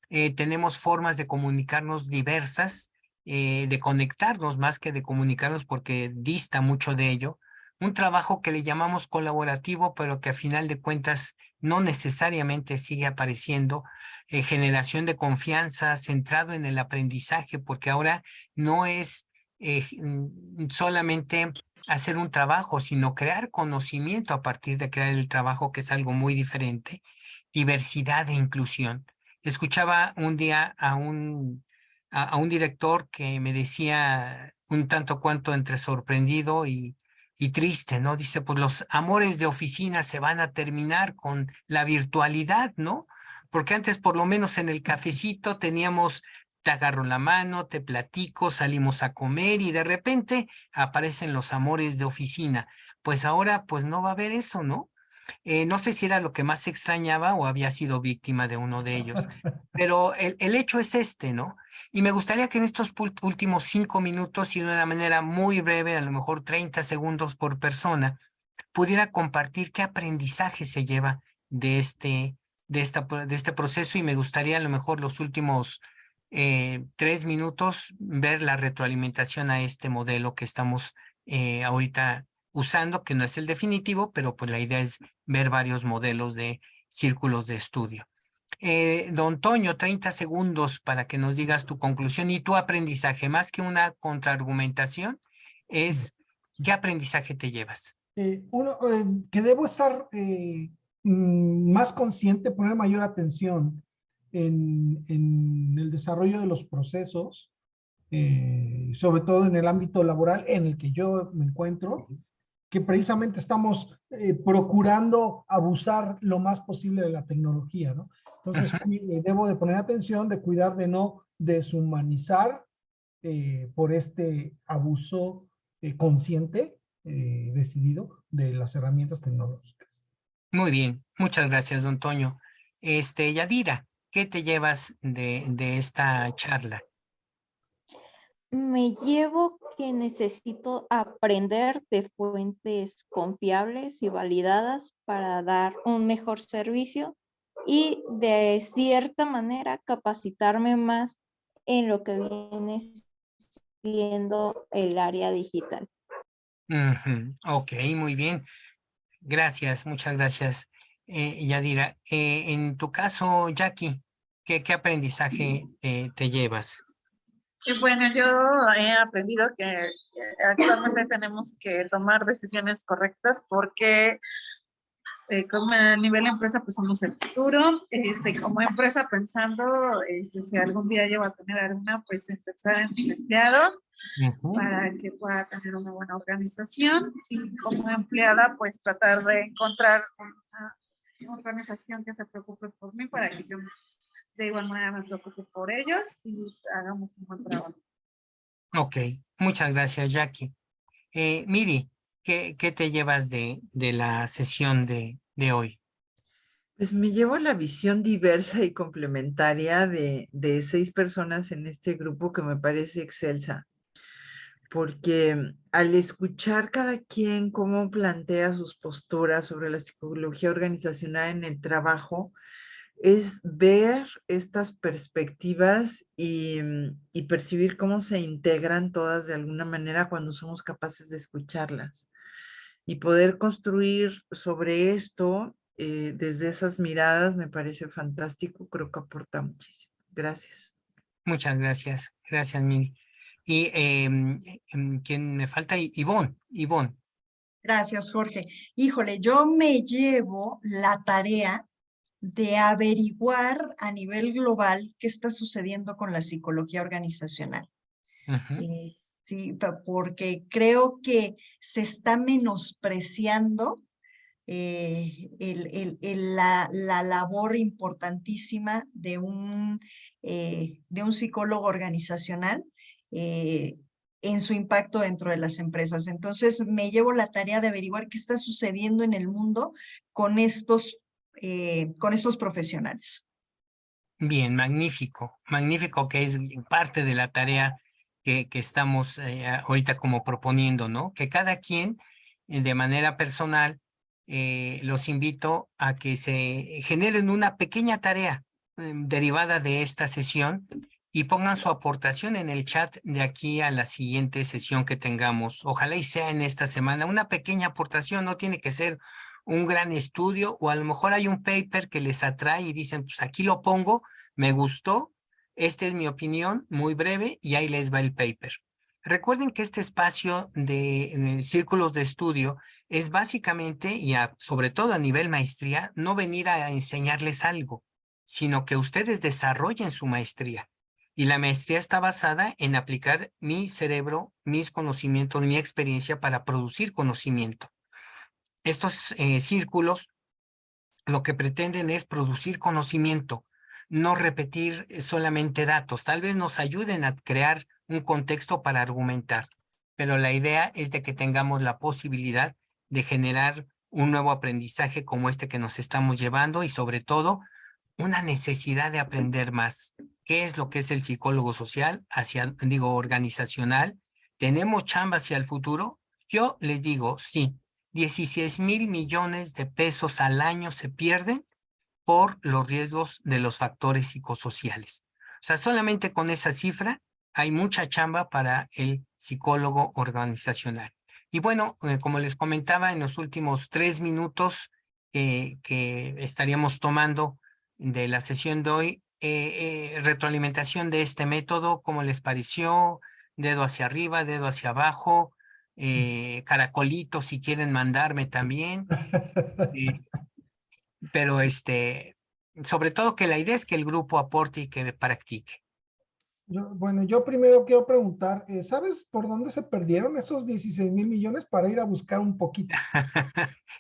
Tenemos formas de comunicarnos diversas, de conectarnos más que de comunicarnos porque dista mucho de ello. Un trabajo que le llamamos colaborativo, pero que a final de cuentas no necesariamente sigue apareciendo. Generación de confianza centrado en el aprendizaje, porque ahora no es solamente hacer un trabajo, sino crear conocimiento a partir de crear el trabajo, que es algo muy diferente. Diversidad e inclusión. Escuchaba un día a un director que me decía un tanto cuanto entre sorprendido y triste, ¿no? Dice, pues los amores de oficina se van a terminar con la virtualidad, ¿no? Porque antes por lo menos en el cafecito teníamos, te agarro la mano, te platico, salimos a comer y de repente aparecen los amores de oficina. Pues ahora pues no va a haber eso, ¿no? No sé si era lo que más extrañaba o había sido víctima de uno de ellos, pero el hecho es este, ¿no? Y me gustaría que en estos últimos 5 minutos y de una manera muy breve, a lo mejor 30 segundos por persona, pudiera compartir qué aprendizaje se lleva de este proceso, y me gustaría a lo mejor los últimos 3 minutos ver la retroalimentación a este modelo que estamos ahorita usando, que no es el definitivo, pero pues la idea es ver varios modelos de círculos de estudio. Don Toño, 30 segundos para que nos digas tu conclusión y tu aprendizaje, más que una contraargumentación, es ¿qué aprendizaje te llevas? Que debo estar más consciente, poner mayor atención en el desarrollo de los procesos, sobre todo en el ámbito laboral en el que yo me encuentro, que precisamente estamos procurando abusar lo más posible de la tecnología, ¿no? Entonces, debo de poner atención, de cuidar de no deshumanizar por este abuso consciente, decidido de las herramientas tecnológicas. Muy bien, muchas gracias, don Toño. Yadira, ¿qué te llevas de esta charla? Me llevo que necesito aprender de fuentes confiables y validadas para dar un mejor servicio y de cierta manera capacitarme más en lo que viene siendo el área digital. Ok, muy bien. Gracias, muchas gracias, Yadira. En tu caso, Jackie, ¿qué aprendizaje te llevas? Bueno, yo he aprendido que actualmente tenemos que tomar decisiones correctas porque como a nivel empresa pues somos el futuro, como empresa pensando si algún día yo voy a tener alguna, pues empezar en mis empleados para que pueda tener una buena organización y como empleada pues tratar de encontrar una organización que se preocupe por mí para que yo de igual manera me preocupe por ellos y hagamos un buen trabajo. Ok, muchas gracias, Jackie. Miri, ¿qué te llevas de la sesión de hoy? Pues me llevo la visión diversa y complementaria de 6 personas en este grupo que me parece excelsa, porque al escuchar cada quien cómo plantea sus posturas sobre la psicología organizacional en el trabajo, es ver estas perspectivas y percibir cómo se integran todas de alguna manera cuando somos capaces de escucharlas. Y poder construir sobre esto desde esas miradas me parece fantástico, creo que aporta muchísimo. Gracias. Muchas gracias, gracias, Miri. Y ¿quién me falta? Ivonne. Gracias, Jorge. Híjole, yo me llevo la tarea de averiguar a nivel global qué está sucediendo con la psicología organizacional. Sí, porque creo que se está menospreciando la labor importantísima de un psicólogo organizacional en su impacto dentro de las empresas. Entonces, me llevo la tarea de averiguar qué está sucediendo en el mundo con estos profesionales. Bien, magnífico, magnífico que es parte de la tarea que estamos ahorita como proponiendo, ¿no? Que cada quien de manera personal los invito a que se generen una pequeña tarea derivada de esta sesión y pongan su aportación en el chat de aquí a la siguiente sesión que tengamos. Ojalá y sea en esta semana una pequeña aportación, no tiene que ser un gran estudio o a lo mejor hay un paper que les atrae y dicen, pues aquí lo pongo, me gustó, esta es mi opinión muy breve y ahí les va el paper. Recuerden que este espacio de círculos de estudio es básicamente, y sobre todo a nivel maestría, no venir a enseñarles algo, sino que ustedes desarrollen su maestría. Y la maestría está basada en aplicar mi cerebro, mis conocimientos, mi experiencia para producir conocimiento. Estos círculos lo que pretenden es producir conocimiento, no repetir solamente datos. Tal vez nos ayuden a crear un contexto para argumentar, pero la idea es de que tengamos la posibilidad de generar un nuevo aprendizaje como este que nos estamos llevando y sobre todo una necesidad de aprender más. ¿Qué es lo que es el psicólogo social, organizacional? ¿Tenemos chamba hacia el futuro? Yo les digo, sí. 16,000 millones de pesos al año se pierden por los riesgos de los factores psicosociales. O sea, solamente con esa cifra hay mucha chamba para el psicólogo organizacional. Y bueno, como les comentaba en los últimos 3 minutos que estaríamos tomando de la sesión de hoy, retroalimentación de este método, ¿cómo les pareció? Dedo hacia arriba, dedo hacia abajo, caracolito si quieren mandarme también. Pero sobre todo que la idea es que el grupo aporte y que practique. Bueno, yo primero quiero preguntar, ¿sabes por dónde se perdieron esos 16,000 millones para ir a buscar un poquito?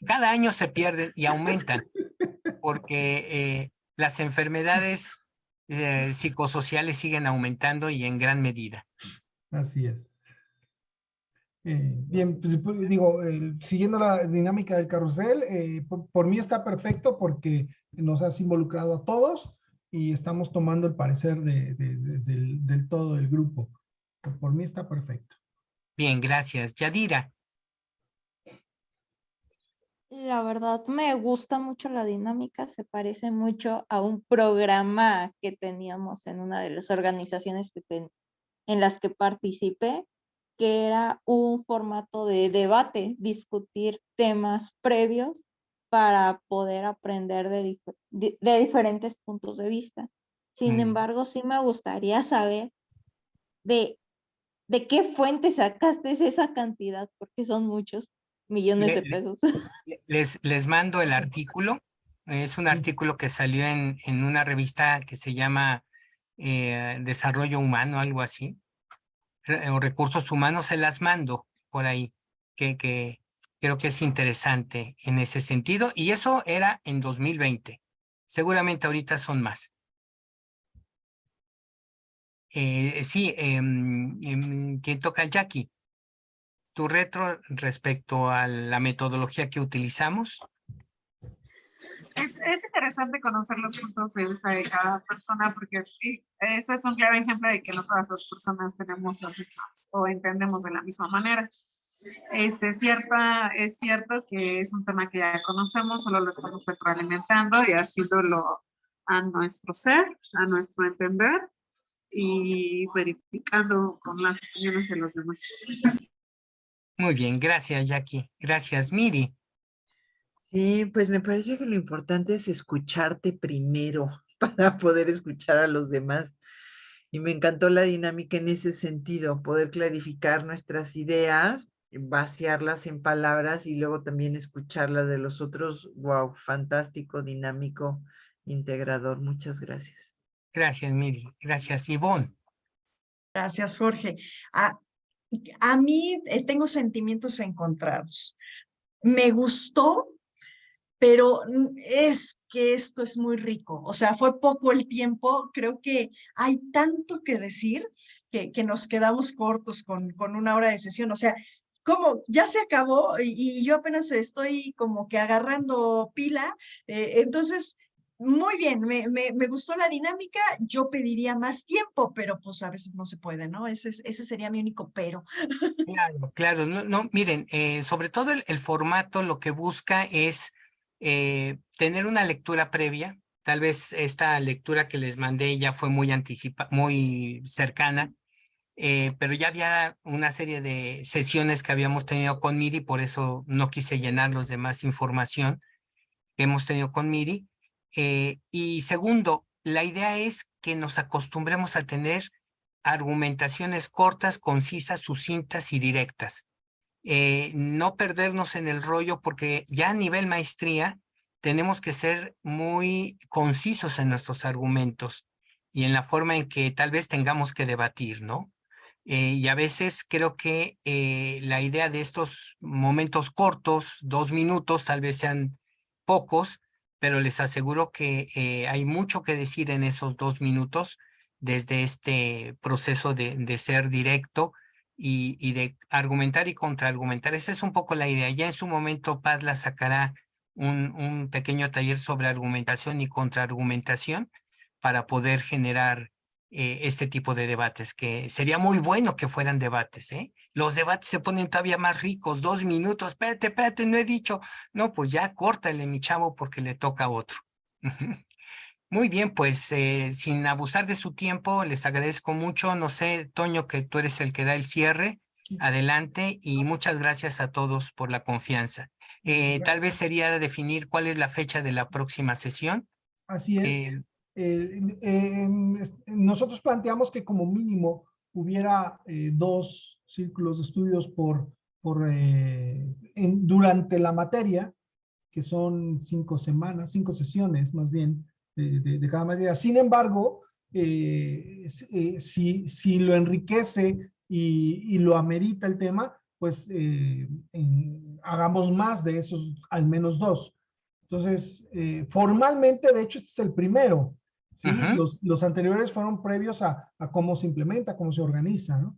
Cada año se pierden y aumentan porque las enfermedades psicosociales siguen aumentando y en gran medida. Así es. Bien, pues, digo, siguiendo la dinámica del carrusel, por mí está perfecto porque nos has involucrado a todos y estamos tomando el parecer del todo el grupo. Por mí está perfecto. Bien, gracias. Yadira. La verdad me gusta mucho la dinámica, se parece mucho a un programa que teníamos en una de las organizaciones en las que participé, que era un formato de debate, discutir temas previos para poder aprender de diferentes puntos de vista. Sin Muy bien. embargo, sí me gustaría saber de qué fuente sacaste esa cantidad, porque son muchos millones de pesos. Les mando el artículo. Es un artículo que salió en una revista que se llama Desarrollo Humano, algo así, o Recursos Humanos. Se las mando por ahí, que creo que es interesante en ese sentido. Y eso era en 2020. Seguramente ahorita son más. Sí, ¿quién toca? Jackie. Tu retro respecto a la metodología que utilizamos. Es interesante conocer los puntos de vista de cada persona porque eso es un claro ejemplo de que no todas las personas tenemos las mismas o entendemos de la misma manera. Es cierto que es un tema que ya conocemos, solo lo estamos retroalimentando y haciéndolo a nuestro ser, a nuestro entender y verificando con las opiniones de los demás. Muy bien, gracias, Jackie. Gracias, Miri. Sí, pues me parece que lo importante es escucharte primero para poder escuchar a los demás. Y me encantó la dinámica en ese sentido, poder clarificar nuestras ideas, vaciarlas en palabras y luego también escucharlas de los otros. Wow, fantástico, dinámico, integrador. Muchas gracias. Gracias, Miri. Gracias, Ivonne. Gracias, Jorge. A mí tengo sentimientos encontrados. Me gustó, pero es que esto es muy rico. O sea, fue poco el tiempo. Creo que hay tanto que decir que nos quedamos cortos con una hora de sesión. O sea, como ya se acabó y yo apenas estoy como que agarrando pila. Entonces, muy bien, me gustó la dinámica. Yo pediría más tiempo, pero pues a veces no se puede, ¿no? Ese sería mi único pero. Claro, claro. No, miren, sobre todo el formato lo que busca es tener una lectura previa. Tal vez esta lectura que les mandé ya fue muy cercana, pero ya había una serie de sesiones que habíamos tenido con Miri, por eso no quise llenarlos de más información que hemos tenido con Miri. Y segundo, la idea es que nos acostumbremos a tener argumentaciones cortas, concisas, sucintas y directas. No perdernos en el rollo porque ya a nivel maestría tenemos que ser muy concisos en nuestros argumentos y en la forma en que tal vez tengamos que debatir, ¿no? Y a veces creo que la idea de estos momentos cortos, 2 minutos, tal vez sean pocos, pero les aseguro que hay mucho que decir en esos 2 minutos desde este proceso de ser directo y de argumentar y contraargumentar. Esa es un poco la idea. Ya en su momento Padla sacará un pequeño taller sobre argumentación y contraargumentación para poder generar este tipo de debates, que sería muy bueno que fueran debates, ¿eh? Los debates se ponen todavía más ricos, 2 minutos, espérate, no he dicho. No, pues ya córtale, mi chavo, porque le toca a otro. Muy bien, pues sin abusar de su tiempo, les agradezco mucho. No sé, Toño, que tú eres el que da el cierre. Adelante y muchas gracias a todos por la confianza. Tal vez sería definir cuál es la fecha de la próxima sesión. Así es. Nosotros planteamos que como mínimo hubiera 2 círculos de estudios durante la materia, que son 5 semanas, 5 sesiones más bien de cada materia. Sin embargo, si lo enriquece y lo amerita el tema, pues hagamos más de esos, al menos 2. Entonces, formalmente, de hecho, este es el primero, ¿sí? Los anteriores fueron previos a cómo se implementa, cómo se organiza, ¿no?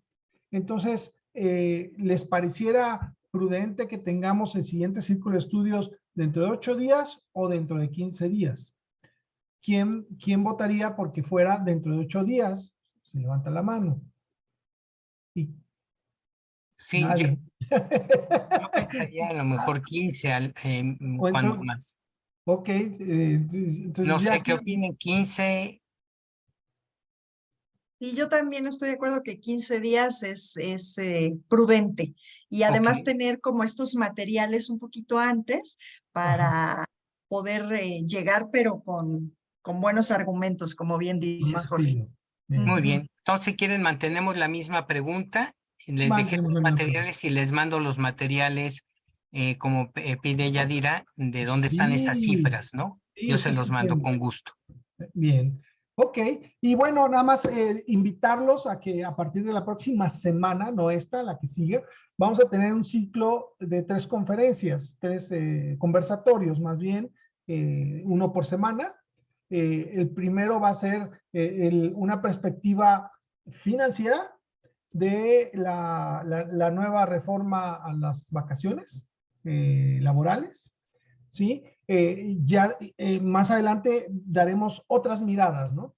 Entonces, ¿les pareciera prudente que tengamos el siguiente círculo de estudios dentro de 8 días o dentro de 15 días? ¿Quién votaría porque fuera dentro de 8 días? Se levanta la mano. Sí, nadie. yo pensaría a lo mejor 15 cuando más. Ok, entonces No ya sé qué opinen, 15. Y yo también estoy de acuerdo que 15 días es prudente. Y además tener como estos materiales un poquito antes para poder llegar, pero con buenos argumentos, como bien dices, más Jorge. filo. Muy bien. Entonces, si quieren, mantenemos la misma pregunta. Les dejé los materiales y les mando los materiales, como pide Yadira, de dónde están esas cifras, ¿no? Sí, Yo se los mando estupendo. con gusto. Bien. Ok, y bueno, nada más invitarlos a que a partir de la próxima semana, no esta, la que sigue, vamos a tener un ciclo de 3 conferencias, 3 conversatorios más bien, 1 por semana. El primero va a ser una perspectiva financiera de la nueva reforma a las vacaciones laborales, ¿sí? Ya más adelante daremos otras miradas, ¿no?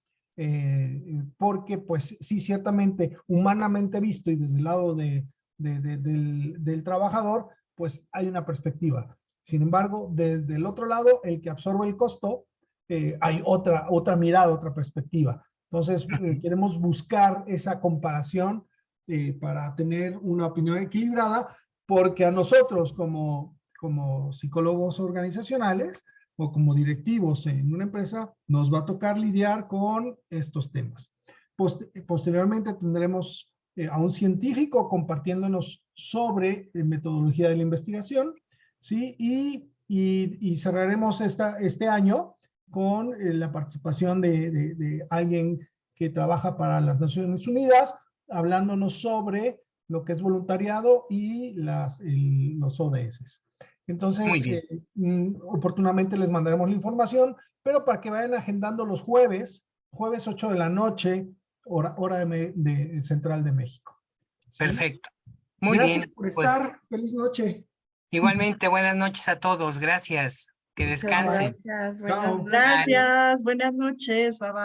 Porque pues sí, ciertamente, humanamente visto y desde el lado del trabajador, pues hay una perspectiva. Sin embargo, desde el otro lado, el que absorbe el costo, hay otra mirada, otra perspectiva. Entonces, queremos buscar esa comparación para tener una opinión equilibrada, porque a nosotros como psicólogos organizacionales o como directivos en una empresa, nos va a tocar lidiar con estos temas. Posteriormente tendremos a un científico compartiéndonos sobre metodología de la investigación, ¿sí? Y cerraremos este año con la participación de alguien que trabaja para las Naciones Unidas, hablándonos sobre lo que es voluntariado y los ODS. Entonces, oportunamente les mandaremos la información, pero para que vayan agendando los jueves 8 de la noche, hora de Central de México. ¿Sí? Perfecto. Muy Gracias bien. por estar. Feliz noche. Igualmente, buenas noches a todos. Gracias. Que descansen. Gracias. Chao. Gracias, buenas noches, bye bye.